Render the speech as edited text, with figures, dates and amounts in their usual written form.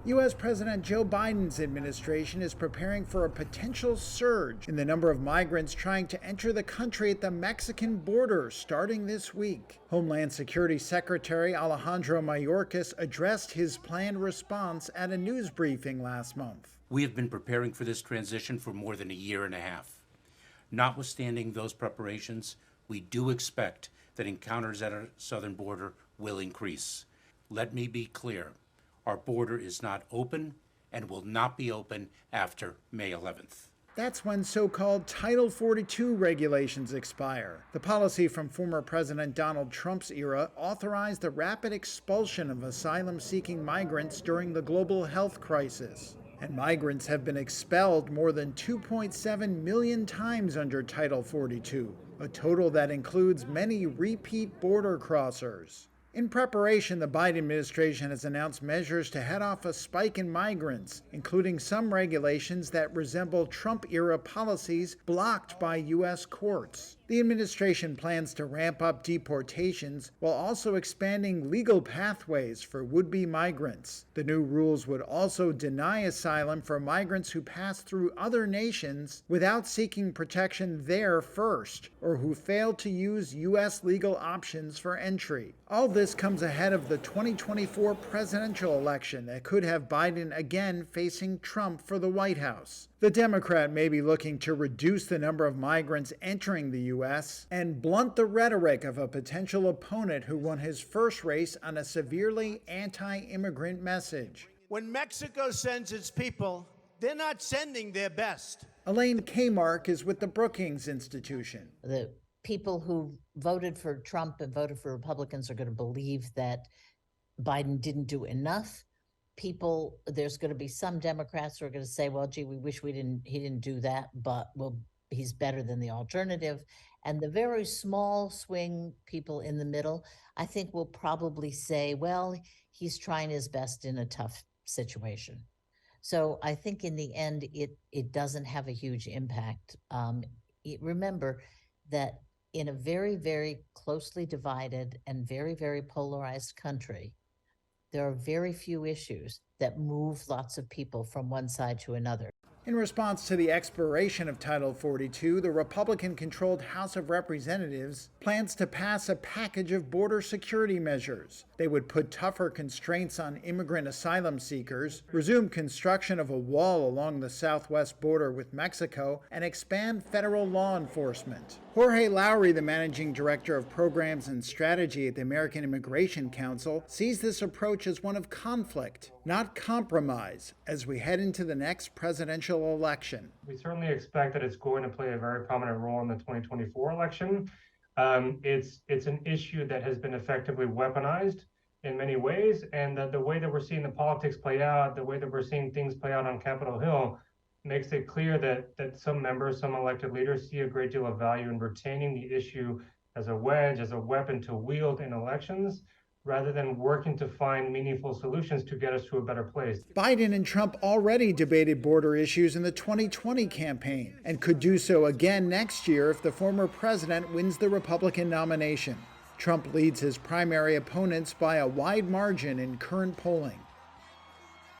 U.S. President Joe Biden's administration is preparing for a potential surge in the number of migrants trying to enter the country at the Mexican border starting this week. Homeland Security Secretary Alejandro Mayorkas addressed his planned response at a news briefing last month. We have been preparing for this transition for more than a year and a half. Notwithstanding those preparations, we do expect that encounters at our southern border will increase. Let me be clear. Our border is not open and will not be open after May 11th. That's when so-called Title 42 regulations expire. The policy from former President Donald Trump's era authorized the rapid expulsion of asylum-seeking migrants during the global health crisis. And migrants have been expelled more than 2.7 million times under Title 42, a total that includes many repeat border crossers. In preparation, the Biden administration has announced measures to head off a spike in migrants, including some regulations that resemble Trump-era policies blocked by U.S. courts. The administration plans to ramp up deportations while also expanding legal pathways for would-be migrants. The new rules would also deny asylum for migrants who pass through other nations without seeking protection there first, or who fail to use U.S. legal options for entry. All this comes ahead of the 2024 presidential election that could have Biden again facing Trump for the White House. The Democrat may be looking to reduce the number of migrants entering the U.S. and blunt the rhetoric of a potential opponent who won his first race on a severely anti-immigrant message. When Mexico sends its people, they're not sending their best. Elaine Kmark is with the Brookings Institution. The people who voted for Trump and voted for Republicans are going to believe that Biden didn't do enough. There's going to be some Democrats who are going to say, well, gee, we wish he didn't do that, but he's better than the alternative. And the very small swing people in the middle, I think will probably say, well, he's trying his best in a tough situation. So I think in the end, it doesn't have a huge impact. Remember that in a very, very closely divided and very, very polarized country, there are very few issues that move lots of people from one side to another. In response to the expiration of Title 42, the Republican-controlled House of Representatives plans to pass a package of border security measures. They would put tougher constraints on immigrant asylum seekers, resume construction of a wall along the southwest border with Mexico, and expand federal law enforcement. Jorge Lowry, the managing director of programs and strategy at the American Immigration Council, sees this approach as one of conflict, not compromise, as we head into the next presidential election. We certainly expect that it's going to play a very prominent role in the 2024 election. It's an issue that has been effectively weaponized in many ways, and the way that we're seeing the politics play out, the way that we're seeing things play out on Capitol Hill, makes it clear that some members, some elected leaders see a great deal of value in retaining the issue as a wedge, as a weapon to wield in elections, rather than working to find meaningful solutions to get us to a better place. Biden and Trump already debated border issues in the 2020 campaign and could do so again next year if the former president wins the Republican nomination. Trump leads his primary opponents by a wide margin in current polling.